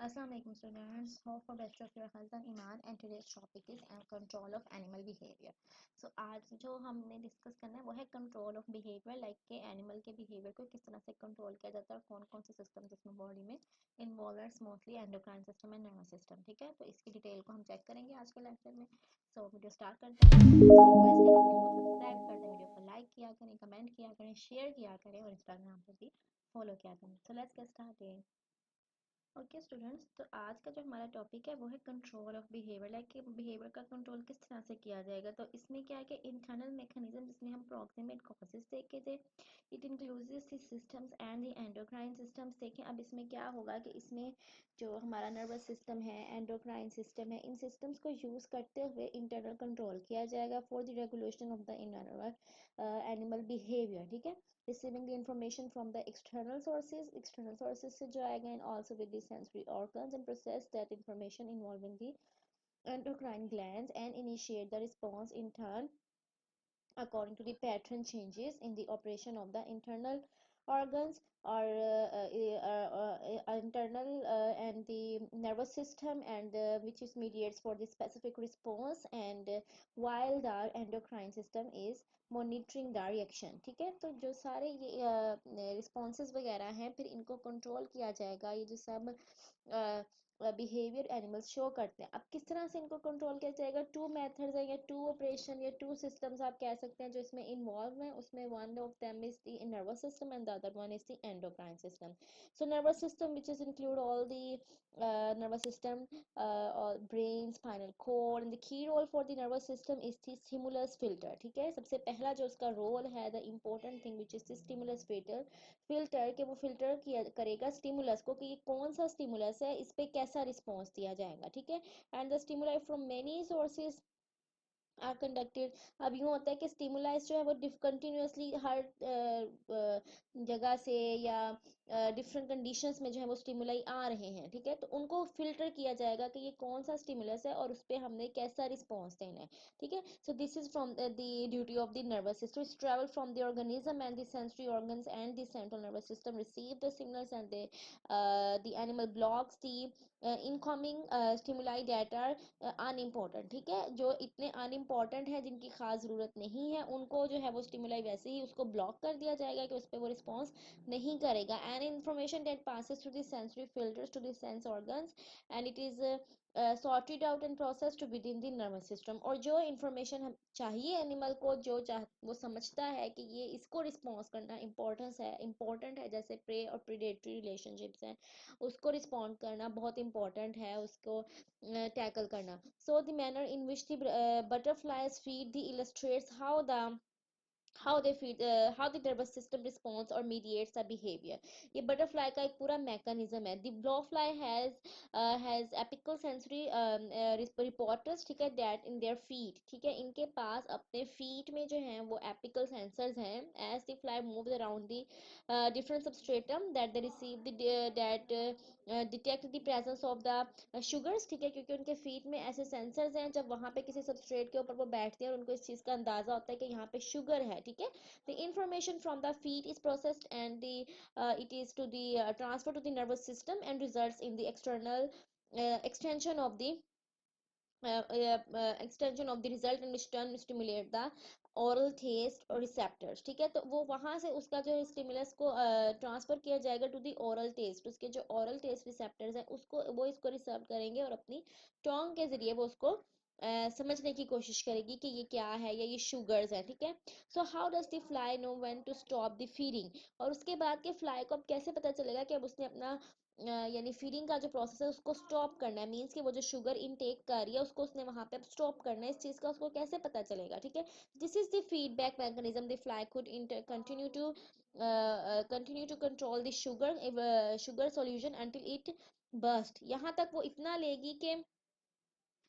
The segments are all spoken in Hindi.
Assalamu alaikum students, hope for best of your health and iman and today's topic is control of animal behavior. So आज जो हमने डिस्कस करना है वो है कंट्रोल ऑफ बिहेवियर, लाइक के एनिमल के बिहेवियर को किस तरह से कंट्रोल किया जाता है और कौन कौन से सिस्टम इसमें बॉडी में इन्वॉल्व है, mostly endocrine system and nervous system. ठीक है, तो इसकी डिटेल को हम चेक करेंगे आज के लेक्चर में। सो वीडियो स्टार्ट करते हैं। रिक्वेस्ट है कि वीडियो को सब्सक्राइब कर दें, वीडियो को लाइक किया करें, कमेंट किया करें, शेयर किया करें और इंस्टाग्राम पर भी फॉलो किया करें। So let's get started. Okay students, तो आज का जो हमारा टॉपिक है वो है कंट्रोल ऑफ बिहेवियर, लाइक कि बिहेवियर का कंट्रोल किस तरह से किया जाएगा। तो इसमें क्या है कि इंटरनल मैकेनिज्म, जिसमें हम प्रॉक्सिमेट कॉजेस देखे थे, it includes the systems and the endocrine systems देखें। अब इसमें क्या होगा कि इसमें जो हमारा नर्वस सिस्टम है, एंडोक्राइन सिस्टम है, इन सिस्टम्स को यूज़ करते हुए इंटरनल कंट्रोल किया जाएगा for the regulation of the animal behaviour. ठीक है, receiving the information from the external sources से जो आएगा, and also with the sensory organs and process that information involving the endocrine glands and initiate the response in turn according to the pattern changes in the operation of the internal organs or internal and the nervous system, and which is mediates for the specific response, and while the endocrine system is monitoring the reaction. ठीक है, तो जो सारे ये रिस्पॉन्सेज वगैरह हैं, फिर इनको कंट्रोल किया जाएगा। ये जो सब बिहेवियर एनिमल्स शो करते हैं, अब किस तरह से इनको कंट्रोल किया जाएगा। टू मेथड्स है या टू ऑपरेशन या टू सिस्टम्स आप कह सकते हैं जो इसमें इन्वॉल्व हैं। उसमें one of them is the nervous system and the other one is the endocrine system. So nervous system which is include all the nervous system, brain, spinal cord, and the key role for the nervous system is the stimulus filter। ठीक है, सबसे पहला जो उसका रोल है, the important thing which is the stimulus filter कि वो फिल्टर किया करेगा स्टिमुलस को कि ये कौन सा स्टिमुलस है, इस पे कैसा रिस्पॉन्स दिया जाएगा। ठीक है, and the stimuli from many sources are conducted. अब यूँ होता है कि स्टिमुलाइज जो है वो कंटिन्यूसली हर जगह से या डिफरेंट कंडीशंस में जो है वो स्टिमुलाई आ रहे हैं। ठीक है, तो उनको फिल्टर किया जाएगा कि ये कौन सा स्टिमुलस है और उस पर हमने कैसा रिस्पॉन्स देना है। ठीक है, so this is from the duty of the nervous system, its travel from the organism and the sensory organs and the central nervous system receive the signals and the animal blocks the incoming stimuli that are unimportant. ठीक है, जो इतने अनइम्पोर्टेंट है, जिनकी खास ज़रूरत नहीं है, उनको जो है वो स्टिमुलाई वैसे ही उसको ब्लॉक कर दिया जाएगा कि उस पर वो रिस्पॉन्स नहीं करेगा। And information that passes through the sensory filters to the sense organs and it is sorted out and processed with in the nervous system. और जो इन्फॉर्मेशन हम चाहिए एनिमल को, जो वो समझता है कि ये इसको रिस्पॉन्स करना इम्पोर्टेंट है, जैसे प्रे और प्रीडेटरी रिलेशनशिप्स हैं, उसको रिस्पॉन्ड करना बहुत इंपॉर्टेंट है, उसको टैकल करना। So the manner in which the butterflies feed the illustrates how the nervous system responds or mediates the behavior। ये बटरफ्लाई का एक पूरा मैकेनिज्म है। the blowfly has apical sensory reporters, ठीक है, that in their feet। ठीक है, इनके पास अपने feet में जो हैं वो apical sensors हैं। as the fly moves around the different substratum that they receive detect the presence of the sugars। ठीक है, क्योंकि उनके फीट में ऐसे सेंसर्स हैं, जब वहाँ पे किसी सबस्ट्रेट के ऊपर वो बैठते हैं और उनको इस चीज़ का अंदाजा होता है कि यहाँ पे शुगर है। ठीक है, the information from the feet is processed and the it is to the transfer to the nervous system and results in the external extension of the extension of the result in which turn stimulate the oral taste और receptors। ठीक है, तो वो वहां से उसका जो स्टिमुलस को ट्रांसफर किया जाएगा टू दी ओरल टेस्ट। उसके जो ओरल टेस्ट रिसेप्टर्स हैं उसको वो इसको रिसीव करेंगे और अपनी टोंग के जरिए वो उसको समझने की कोशिश करेगी कि ये क्या है या ये शुगर्स है। ठीक है, so how does the fly know when to stop the feeding. और उसके बाद के फ्लाई को अब कैसे पता चलेगा कि अब उसने अपना यानी फीडिंग का जो प्रोसेस है उसको स्टॉप करना है, मीन्स कि वो जो शुगर इनटेक कर रही है उसको उसने वहां पे स्टॉप करना है। इस चीज का उसको कैसे पता चलेगा। ठीक है, this is the feedback mechanism the fly could continue to control the sugar solution until it burst. यहाँ तक वो इतना लेगी कि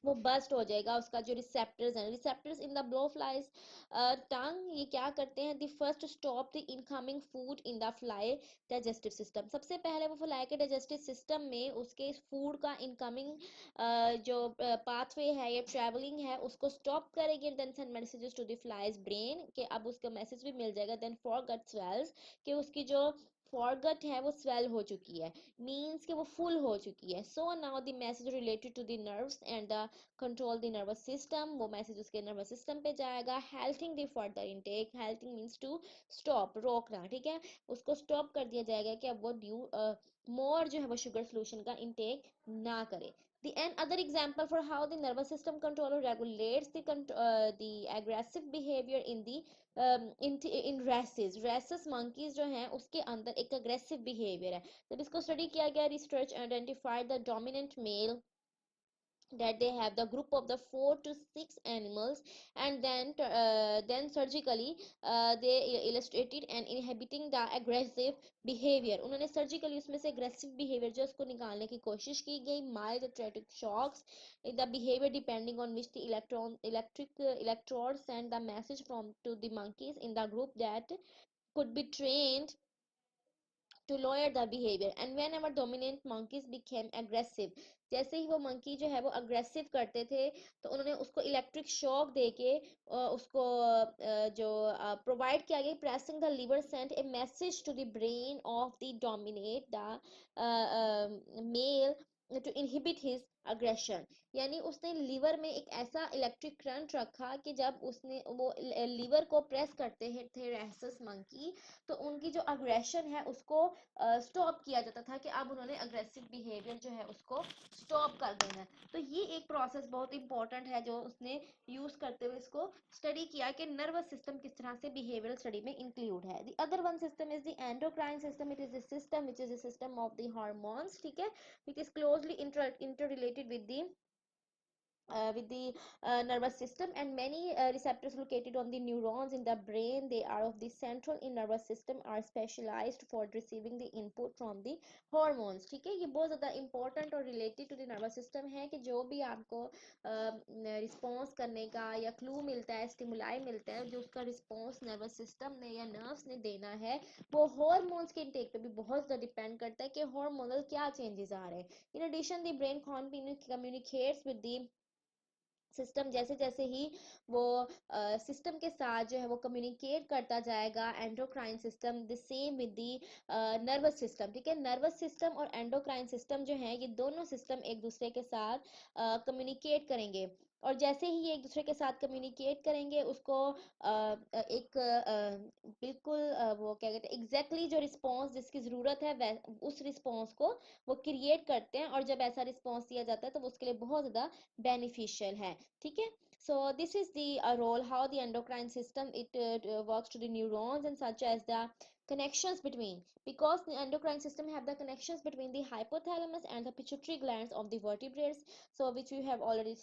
वो बस्ट हो जाएगा। उसका जो रिसेप्टर्स इन द ब्लोफ्लाइज टंग, ये क्या करते हैं, the first stop the incoming food in the fly digestive system. सबसे पहले वो फ्लाई के डाइजेस्टिव सिस्टम में उसके फूड का इनकमिंग जो पाथवे है या ट्रेवलिंग है उसको स्टॉप करेगी। Then send messages to the fly's brain कि अब उसका मैसेज भी मिल जाएगा। देन फॉर गट स्वेल्स कि उसकी जो फॉरगट है वो स्वेल हो चुकी है, मीन्स कि वो फुल हो चुकी है. So now the message related to the nerves and the control the nervous system, वो मैसेज उसके नर्वस सिस्टम पे जाएगा. Halting the further intake, halting means to stop, रोकना, ठीक है, उसको स्टॉप कर दिया जाएगा कि अब वो ड्यू मोर जो है वो शुगर सोल्यूशन का इनटेक ना करे. The and other example for how the nervous system controller regulates the aggressive behavior in the in rhesus monkeys जो हैं उसके अंदर एक aggressive behavior है. जब इसको स्टडी किया गया, research identified the dominant mail that they have the group of the 4 to 6 animals, and then surgically they illustrated and inhibiting the aggressive behavior. उन्होंने surgically उसमें से aggressive behavior जो उसको निकालने की कोशिश की गई. mild atretic shocks the behavior depending on which the electric electrodes send the message from to the monkeys in the group that could be trained to lower the behavior. And whenever dominant monkeys became aggressive, जैसे ही वो मंकी जो है वो अग्रेसिव करते थे तो उन्होंने उसको इलेक्ट्रिक शॉक देके उसको जो प्रोवाइड किया गया. Pressing the lever sent a message to the brain of the dominate the male to inhibit his aggression. यानी उसने लीवर में एक ऐसा इलेक्ट्रिक करंट रखा कि जब उसने वो लीवर को प्रेस करते थे रेसस मंकी, तो उनकी जो अग्रेशन है उसको स्टॉप किया जाता था कि अब उन्होंने अग्रेसिव बिहेवियर जो है उसको स्टॉप कर देना है. तो ये एक प्रोसेस बहुत इंपॉर्टेंट है जो उसने यूज करते हुए इसको स्टडी किया कि नर्वस सिस्टम किस तरह से बिहेवियरल स्टडी में इंक्लूड है. The other one system is the endocrine system. It is the system which is the system of the hormones, ठीक है, it is closely inter related with the nervous system, and many receptors located on the neurons in the brain, they are of the central in nervous system, are specialized for receiving the input from the hormones. ठीक है, ये बहुत ज़्यादा important और related to the nervous system है कि जो भी आपको रिस्पॉन्स करने का या क्लू मिलता है, स्टिमुलाई मिलता है, जो उसका रिस्पॉन्स नर्वस सिस्टम ने या नर्व्स ने देना है, वो हार्मोन्स के इनटेक पे भी बहुत ज़्यादा डिपेंड करता है कि हार्मोनल क्या चेंजेस आ रहे हैं. In addition the brain communicates with the system. जैसे जैसे ही वो सिस्टम के साथ जो है वो कम्युनिकेट करता जाएगा, endocrine system the same with the nervous system, ठीक है. नर्वस सिस्टम और एंडोक्राइन सिस्टम जो है ये दोनों सिस्टम एक दूसरे के साथ कम्युनिकेट करेंगे, और जैसे ही ये एक दूसरे के साथ कम्युनिकेट करेंगे उसको एक बिल्कुल वो क्या कहते हैं एग्जैक्टली जो रिस्पॉन्स जिसकी ज़रूरत है उस रिस्पॉन्स को वो क्रिएट करते हैं, और जब ऐसा रिस्पॉन्स दिया जाता है तो वो उसके लिए बहुत ज़्यादा बेनिफिशियल है, ठीक है. So this is the role how the endocrine system it works to the neurons, and such as the connections between, because the endocrine system have the connections between the hypothalamus and the pituitary glands of the vertebrates, so which we have already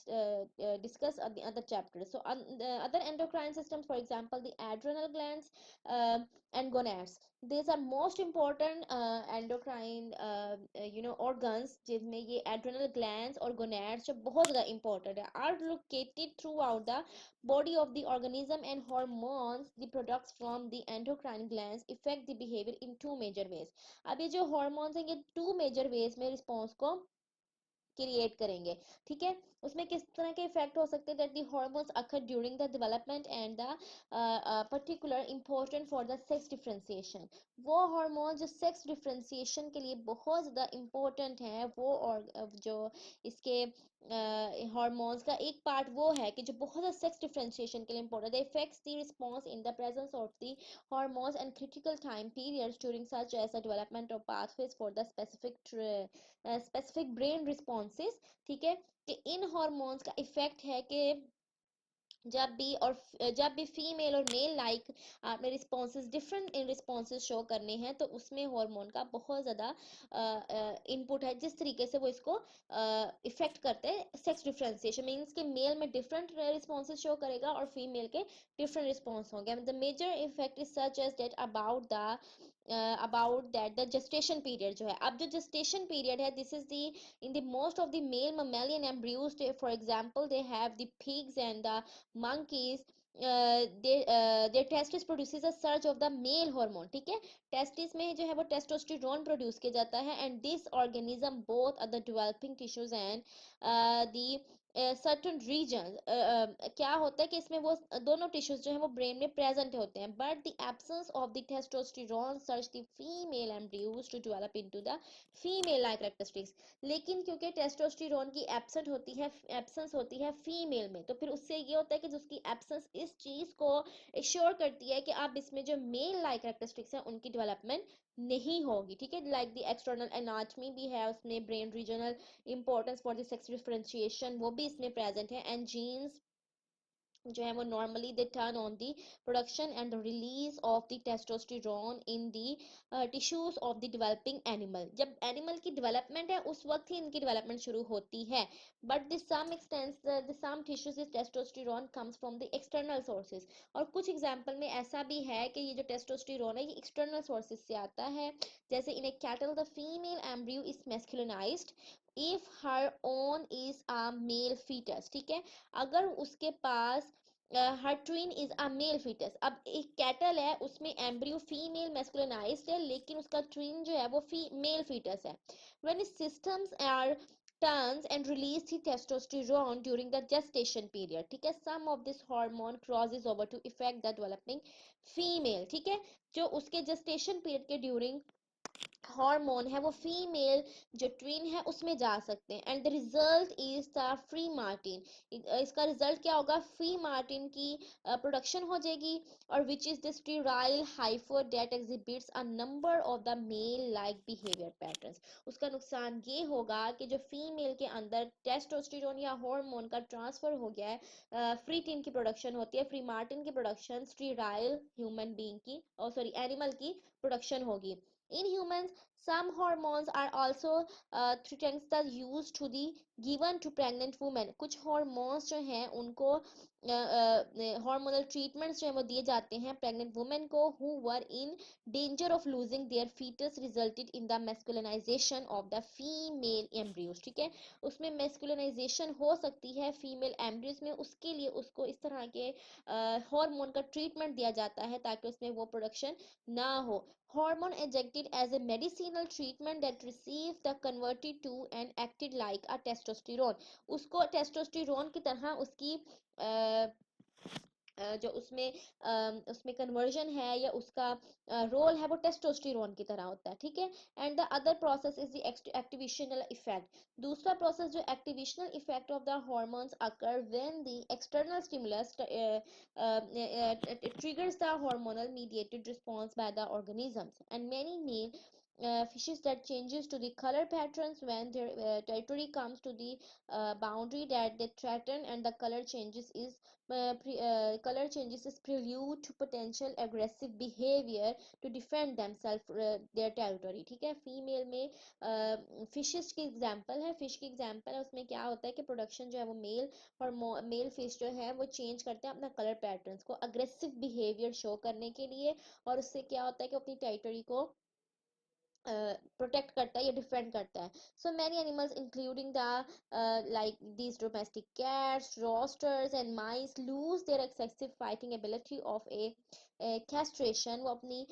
discussed at the other chapter. So the other endocrine systems, for example the adrenal glands and gonads, these are most important endocrine organs जिनमें ये adrenal glands और gonads जो बहुत ज़्यादा important है, are located throughout the body of the organism, and hormones the products from the endocrine glands affect the behavior in two major ways. अब ये जो hormones हैं ये two major ways में response को क्रिएट करेंगे, ठीक है. उसमें किस तरह के इफेक्ट हो सकते हैं, that the hormones occur during the development and the particular important for the sex differentiation. वो हार्मोन जो सेक्स डिफरेंशिएशन के लिए बहुत ज़्यादा इंपॉर्टेंट है, वो और जो इसके हार्मोन्स का एक पार्ट वो है कि जो बहुत ज़्यादा सेक्स डिफरेंशिएशन के लिए इंपॉर्टेंट है. Effects the response in the presence of the hormones and critical time periods during such as the development of pathways for the specific brain responses, ठीक है. कि इन हॉर्मोन्स का इफेक्ट है कि जब भी फीमेल और मेल लाइक आपने responses different in responses show करने हैं, तो उसमें हार्मोन का बहुत ज़्यादा इनपुट है, जिस तरीके से वो इसको इफेक्ट करते हैं. सेक्स डिफरेंशिएशन मीन्स कि मेल में डिफरेंट रिस्पॉन्सेज शो करेगा और फीमेल के डिफरेंट रिस्पॉन्स होंगे. The major effect is such as date about that the gestation period जो है. अब जो जेस्टेशन पीरियड है, this is the in the most of the male mammalian embryos, for example they have the pigs and the monkeys, their testis produces a surge of the male hormone, ठीक है. टेस्टिस में जो है वो टेस्टोस्टेरोन प्रोड्यूस किया जाता है, and this organism both are the developing tissues and the certain region, क्या होता है कि इसमें वो दोनों टिश्यूज जो है वो ब्रेन में प्रेजेंट होते हैं, but the absence of the testosterone search the female embryos to develop into the female like characteristics. लेकिन क्योंकि टेस्टोस्टेरोन की एब्सेंस होती है फीमेल में, तो फिर उससे ये होता है कि जिसकी एब्सेंस इस चीज को एश्योर करती है कि आप इसमें जो मेल लाइक कैरेक्टरिस्टिक्स हैं उनकी डेवलपमेंट नहीं होगी, ठीक है। लाइक द एक्सटर्नल एनाटमी भी है उसमें, brain regional importance for the sex differentiation वो भी इसमें प्रेजेंट है, एंड जीन्स जो है वो normally they turn on the production and release of the testosterone in the tissues of the developing animal. जब एनिमल की डेवलपमेंट है उस वक्त ही इनकी डेवलपमेंट शुरू होती है, but the some extents the some tissues this testosterone comes from the external sources. और कुछ एग्जांपल में ऐसा भी है कि ये जो टेस्टोस्टेरोन है ये एक्सटर्नल सोर्सेज से आता है, जैसे in a cattle the female embryo is masculinized if her own is a male foetus, ठीक है। अगर उसके पास her twin is a male foetus, अब एक कैटल है उसमें एम्ब्रियो फीमेल मैस्कुलिनाइज्ड है लेकिन उसका ट्विन जो है वो मेल फीटस है, when systems are turns and release the testosterone during the gestation period, ठीक है। some of this hormone crosses over to affect the developing female, ठीक है। जो उसके gestation period के during हार्मोन है वो फीमेल जो ट्विन है उसमें जा सकते हैं, and the result is the freemartin. इसका रिजल्ट क्या होगा, फ्री मार्टिन की प्रोडक्शन हो जाएगी, और which is the sterile heifer that exhibits a number of the male like behaviour patterns. उसका नुकसान ये होगा कि जो फीमेल के अंदर टेस्टोस्टेरोन या हार्मोन का ट्रांसफर हो गया है, फ्री टीन की प्रोडक्शन होती है, फ्री मार्टिन की प्रोडक्शन स्टेराइल ह्यूमन बीइंग की, और सॉरी एनिमल की प्रोडक्शन होगी। In humans, some hormones are also threatens the use to the given to pregnant women। कुछ hormones जो हैं उनको hormonal treatments जो है वो दिए जाते हैं pregnant women को who were in danger of losing their fetus resulted in the masculinization of the female embryos, ठीक है। उसमें masculinization हो सकती है female embryos में, उसके लिए उसको इस तरह के हार्मोन का ट्रीटमेंट दिया जाता है ताकि उसमें वो प्रोडक्शन ना हो। Hormone injected as a medicinal treatment that received the converted to and acted like a testosterone। उसको टेस्टोस्टेरोन की तरह उसकी जो उसमें कन्वर्जन है या उसका रोल है वो टेस्टोस्टेरोन की तरह होता है, ठीक है। And the other process is the activational effect. दूसरा प्रोसेस जो activational effect of the hormones occur when the external stimulus triggers the hormonal mediated response by the organisms, and many male fishes that changes to the color patterns when their territory comes to the boundary that they threaten, and the color changes is prelude to potential aggressive behavior to defend themselves their territory, ठीक है। फीमेल में फिशेस की एग्जांपल है, फिश की एग्जांपल है, उसमें क्या होता है कि प्रोडक्शन जो है वो मेल फिश जो है वो चेंज करते हैं अपना कलर पैटर्न्स को अग्रेसिव बिहेवियर शो करने के लिए, और उससे क्या होता है कि अपनी टेरिटरी को प्रोटेक्ट करता है या डिफेंड करता है। So many animals including the like these domestic cats roosters and mice lose their excessive fighting ability of a castration. वो अपनी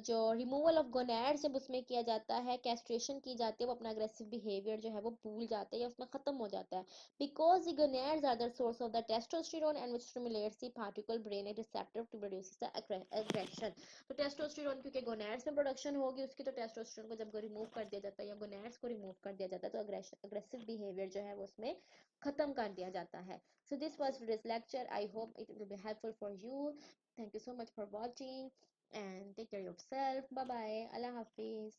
जो रिमूवल ऑफ गोनैड्स जब उसमें किया जाता है, कैस्ट्रेशन की जाती है, वो अपना अग्रेसिव बिहेवियर जो है वो भूल जाता है या उसमें खत्म हो जाता है, because the gonads are the source of the testosterone and which stimulates the particle brain receptor to produce the aggression. तो टेस्टोस्टेरोन क्योंकि गोनैड्स में प्रोडक्शन होगी उसकी, तो टेस्टोस्टेरोन को जब रिमूव कर दिया जाता है या गोनैड्स को रिमूव कर दिया जाता है तो अग्रेसिव बिहेवियर जो है वो उसमें खत्म कर दिया जाता है। So this was this lecture, I hope it will be helpful for you. Thank you so much for watching and take care of yourself. Bye bye. Allah Hafiz.